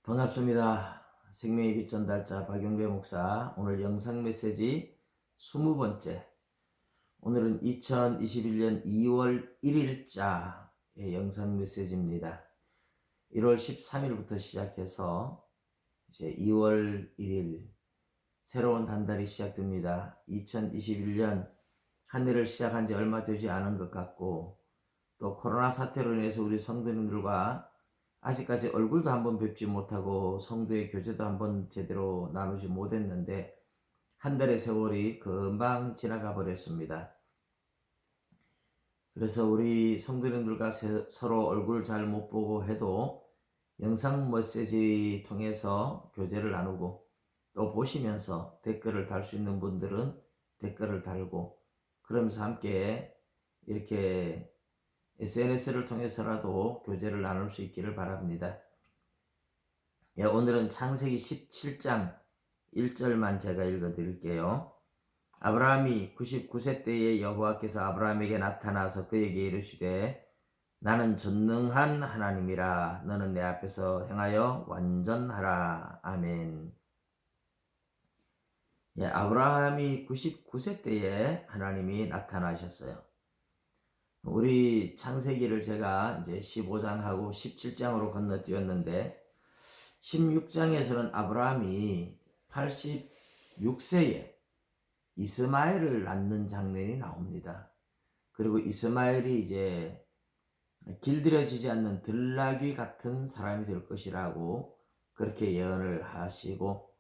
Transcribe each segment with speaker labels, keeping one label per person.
Speaker 1: 반갑습니다. 생명의 빛 전달자 박용배 목사. 오늘 영상 메시지 20번째. 오늘은 2021년 2월 1일자의 영상 메시지입니다. 1월 13일부터 시작해서 이제 2월 1일 새로운 한 달이 시작됩니다. 2021년 한 해를 시작한 지 얼마 되지 않은 것 같고, 또 코로나 사태로 인해서 우리 성도님들과 아직까지 얼굴도 한번 뵙지 못하고 성도의 교제도 한번 제대로 나누지 못했는데 한 달의 세월이 금방 지나가 버렸습니다. 그래서 우리 성도님들과 서로 얼굴 잘 못 보고 해도 영상 메시지 통해서 교제를 나누고, 또 보시면서 댓글을 달 수 있는 분들은 댓글을 달고, 그러면서 함께 이렇게 SNS를 통해서라도 교제를 나눌 수 있기를 바랍니다. 오늘은 창세기 17장 1절만 제가 읽어 드릴게요. 아브라함이 99세 때에 여호와께서 아브라함에게 나타나서 그에게 이르시되 나는 전능한 하나님이라. 너는 내 앞에서 행하여 완전하라. 아멘. 아브라함이 99세 때에 하나님이 나타나셨어요. 우리 창세기를 제가 이제 15장하고 17장으로 건너뛰었는데 16장에서는 아브라함이 86세에 이스마엘을 낳는 장면이 나옵니다. 그리고 이스마엘이 이제 길들여지지 않는 들나귀 같은 사람이 될 것이라고 그렇게 예언을 하시고,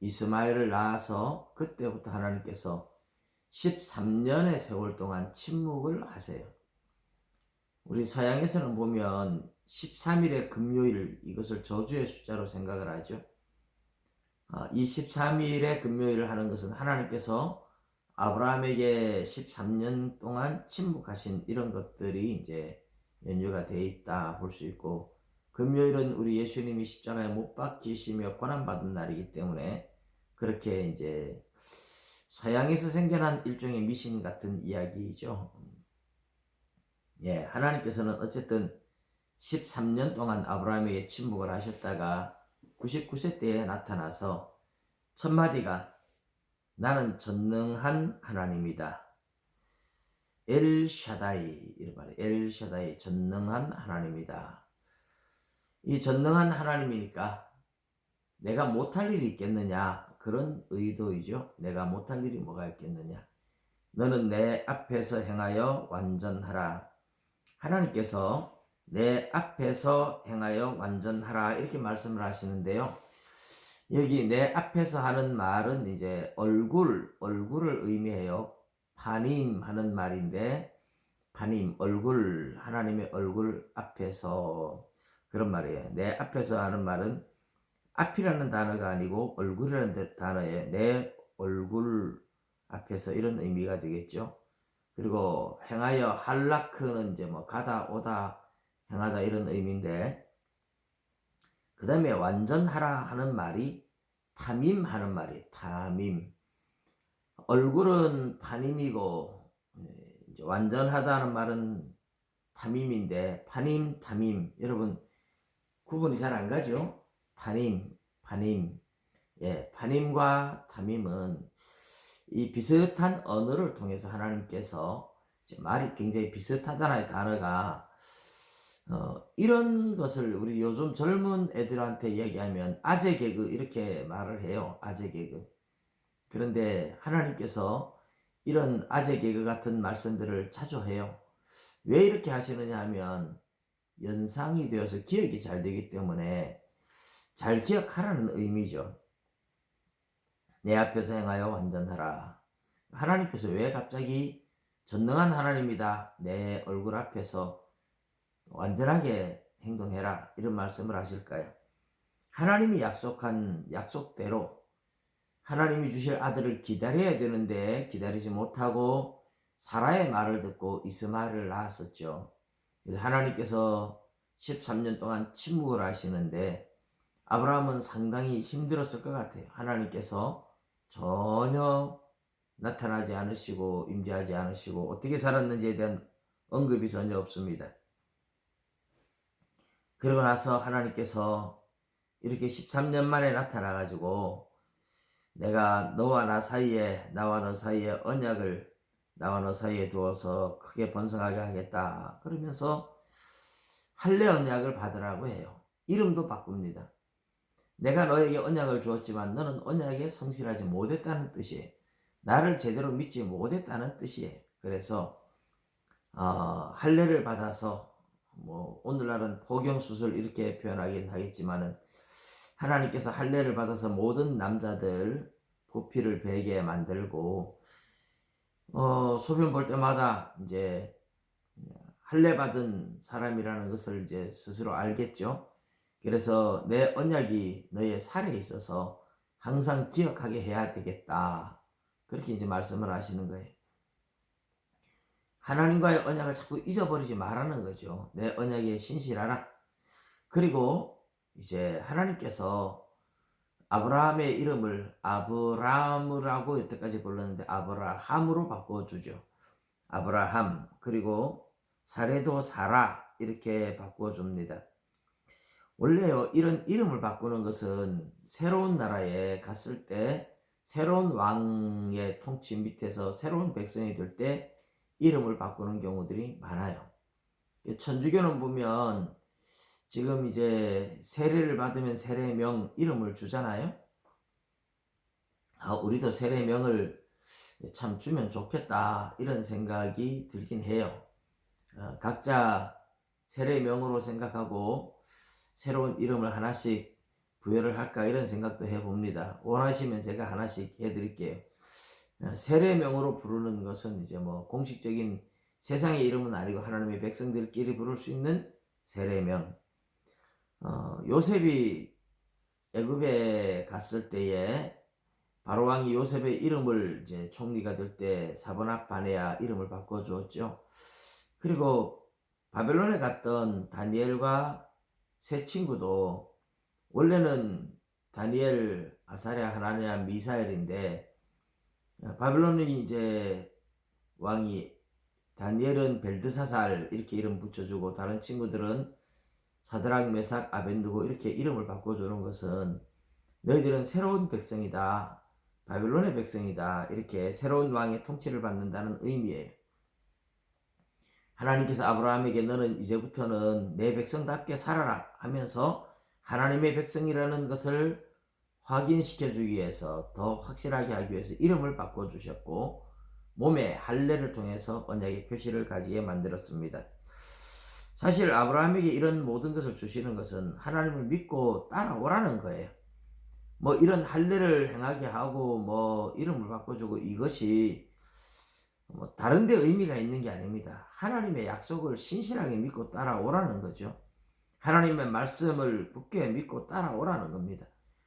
Speaker 1: 이스마엘을 낳아서 그때부터 하나님께서 13년의 세월 동안 침묵을 하세요. 우리 서양에서는 보면 13일의 금요일, 이것을 저주의 숫자로 생각을 하죠. 이 13일의 금요일을 하는 것은 하나님께서 아브라함에게 13년 동안 침묵하신 이런 것들이 이제 연유가 되어 있다 볼 수 있고, 금요일은 우리 예수님이 십자가에 못 박히시며 고난받은 날이기 때문에 그렇게 이제 서양에서 생겨난 일종의 미신 같은 이야기이죠. 하나님께서는 어쨌든 13년 동안 아브라함에게 침묵을 하셨다가 99세 때에 나타나서 첫 마디가 나는 전능한 하나님이다. 엘샤다이, 이런 말이에요. 엘샤다이, 전능한 하나님이다. 이 전능한 하나님이니까 내가 못할 일이 있겠느냐, 그런 의도이죠. 내가 못할 일이 뭐가 있겠느냐. 너는 내 앞에서 행하여 완전하라. 하나님께서 내 앞에서 행하여 완전하라, 이렇게 말씀을 하시는데요. 여기 내 앞에서 하는 말은 이제 얼굴을 의미해요. 파님 하는 말인데, 파님, 얼굴, 하나님의 얼굴 앞에서, 그런 말이에요. 내 앞에서 하는 말은 앞이라는 단어가 아니고 얼굴이라는 단어에 내 얼굴 앞에서, 이런 의미가 되겠죠. 그리고 행하여, 할라크는 이제 뭐 가다 오다 행하다 이런 의미인데, 그 다음에 완전하라 하는 말이 탐임 하는 말이에요. 탐임. 얼굴은 파님이고 이제 완전하다는 말은 탐임인데, 파님, 탐임, 여러분 구분이 잘 안 가죠? 파님, 파님. 파님과 탐임은 이 비슷한 언어를 통해서 하나님께서, 이제 말이 굉장히 비슷하잖아요, 단어가. 이런 것을 우리 요즘 젊은 애들한테 이야기하면 아재 개그 이렇게 말을 해요. 아재 개그. 그런데 하나님께서 이런 아재 개그 같은 말씀들을 자주 해요. 왜 이렇게 하시느냐 하면 연상이 되어서 기억이 잘 되기 때문에 잘 기억하라는 의미죠. 내 앞에서 행하여 완전하라. 하나님께서 왜 갑자기 전능한 하나님이다, 내 얼굴 앞에서 완전하게 행동해라, 이런 말씀을 하실까요? 하나님이 약속한 약속대로 하나님이 주실 아들을 기다려야 되는데 기다리지 못하고 사라의 말을 듣고 이스마엘을 낳았었죠. 그래서 하나님께서 13년 동안 침묵을 하시는데 아브라함은 상당히 힘들었을 것 같아요. 하나님께서 전혀 나타나지 않으시고 임재하지 않으시고 어떻게 살았는지에 대한 언급이 전혀 없습니다. 그러고 나서 하나님께서 이렇게 13년 만에 나타나 가지고 내가 너와 나 사이에 나와 너 사이에 언약을 나와 너 사이에 두어서 크게 번성하게 하겠다. 그러면서 할례 언약을 받으라고 해요. 이름도 바꿉니다. 내가 너에게 언약을 주었지만 너는 언약에 성실하지 못했다는 뜻이에요. 나를 제대로 믿지 못했다는 뜻이에요. 그래서 할례를 받아서 뭐 오늘날은 포경수술 이렇게 표현하긴 하겠지만은 하나님께서 할례를 받아서 모든 남자들 보피를 베게 만들고 소변 볼 때마다 이제 할례 받은 사람이라는 것을 이제 스스로 알겠죠. 그래서 내 언약이 너의 살에 있어서 항상 기억하게 해야 되겠다. 그렇게 이제 말씀을 하시는 거예요. 하나님과의 언약을 자꾸 잊어버리지 말라는 거죠. 내 언약에 신실하라. 그리고 이제 하나님께서 아브라함의 이름을 아브라함이라고 여태까지 불렀는데 아브라함으로 바꿔주죠. 아브라함. 그리고 사레도 사라 이렇게 바꿔줍니다. 원래요, 이런 이름을 바꾸는 것은 새로운 나라에 갔을 때 새로운 왕의 통치 밑에서 새로운 백성이 될 때 이름을 바꾸는 경우들이 많아요. 천주교는 보면 지금 이제 세례를 받으면 세례명 이름을 주잖아요. 우리도 세례명을 참 주면 좋겠다 이런 생각이 들긴 해요. 각자 세례명으로 생각하고 새로운 이름을 하나씩 부여를 할까 이런 생각도 해봅니다. 원하시면 제가 하나씩 해드릴게요. 세례명으로 부르는 것은 이제 뭐 공식적인 세상의 이름은 아니고 하나님의 백성들끼리 부를 수 있는 세례명. 요셉이 애굽에 갔을 때에 바로 왕이 요셉의 이름을 이제 총리가 될 때 사브낫 바네아 이름을 바꿔 주었죠. 그리고 바벨론에 갔던 다니엘과 세 친구도 원래는 다니엘, 아사랴, 하나냐, 미사엘인데 바벨론이 이제 왕이 다니엘은 벨드사살 이렇게 이름 붙여주고 다른 친구들은 사드락, 메삭, 아벤느고 이렇게 이름을 바꿔주는 것은 너희들은 새로운 백성이다. 바벨론의 백성이다. 이렇게 새로운 왕의 통치를 받는다는 의미예요. 하나님께서 아브라함에게 너는 이제부터는 내 백성답게 살아라 하면서 하나님의 백성이라는 것을 확인시켜주기 위해서 더 확실하게 하기 위해서 이름을 바꿔주셨고 몸에 할례를 통해서 언약의 표시를 가지게 만들었습니다. 사실 아브라함에게 이런 모든 것을 주시는 것은 하나님을 믿고 따라오라는 거예요. 뭐 이런 할례를 행하게 하고 뭐 이름을 바꿔주고 이것이 뭐 다른 데 의미가 있는 게 아닙니다. 하나님의 약속을 신실하게 믿고 따라오라는 거죠. 하나님의 말씀을 굳게 믿고 따라오라는 겁니다.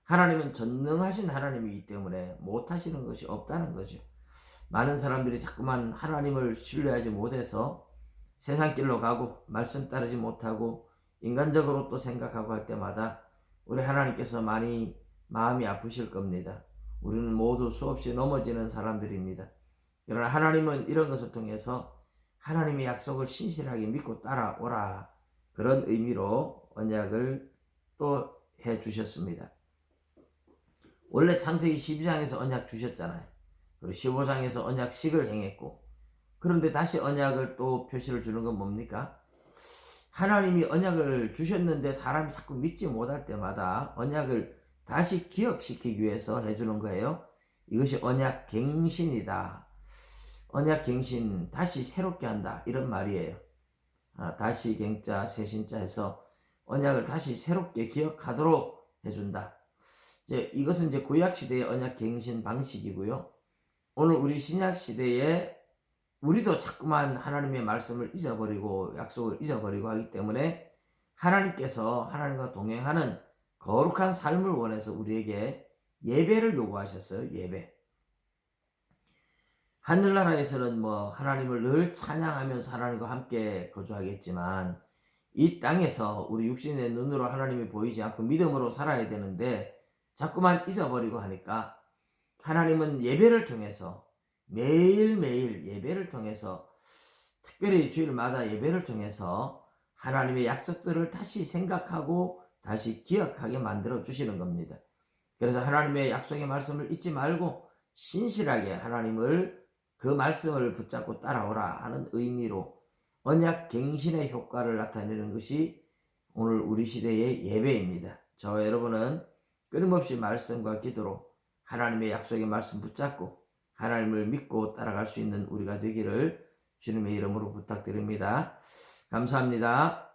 Speaker 1: 하나님은 전능하신 하나님이기 때문에 못하시는 것이 없다는 거죠. 많은 사람들이 자꾸만 하나님을 신뢰하지 못해서 세상 길로 가고 말씀 따르지 못하고 인간적으로 또 생각하고 할 때마다 우리 하나님께서 많이 마음이 아프실 겁니다. 우리는 모두 수없이 넘어지는 사람들입니다. 그러나 하나님은 이런 것을 통해서 하나님의 약속을 신실하게 믿고 따라오라 그런 의미로 언약을 또 해주셨습니다. 원래 창세기 12장에서 언약 주셨잖아요. 그리고 15장에서 언약식을 행했고 그런데 다시 언약을 또 표시를 주는 건 뭡니까? 하나님이 언약을 주셨는데 사람이 자꾸 믿지 못할 때마다 언약을 다시 기억시키기 위해서 해주는 거예요. 이것이 언약 갱신이다. 언약 갱신 다시 새롭게 한다 이런 말이에요. 다시 갱자 새신자 해서 언약을 다시 새롭게 기억하도록 해준다. 이것은 이제 구약 시대의 언약 갱신 방식이고요. 오늘 우리 신약 시대에 우리도 자꾸만 하나님의 말씀을 잊어버리고 약속을 잊어버리고 하기 때문에 하나님께서 하나님과 동행하는 거룩한 삶을 원해서 우리에게 예배를 요구하셨어요. 예배. 하늘나라에서는 뭐 하나님을 늘 찬양하면서 하나님과 함께 거주하겠지만 이 땅에서 우리 육신의 눈으로 하나님이 보이지 않고 믿음으로 살아야 되는데 자꾸만 잊어버리고 하니까 하나님은 예배를 통해서 매일매일 예배를 통해서 특별히 주일마다 예배를 통해서 하나님의 약속들을 다시 생각하고 다시 기억하게 만들어 주시는 겁니다. 그래서 하나님의 약속의 말씀을 잊지 말고 신실하게 그 말씀을 붙잡고 따라오라 하는 의미로 언약 갱신의 효과를 나타내는 것이 오늘 우리 시대의 예배입니다. 저와 여러분은 끊임없이 말씀과 기도로 하나님의 약속의 말씀 붙잡고 하나님을 믿고 따라갈 수 있는 우리가 되기를 주님의 이름으로 부탁드립니다. 감사합니다.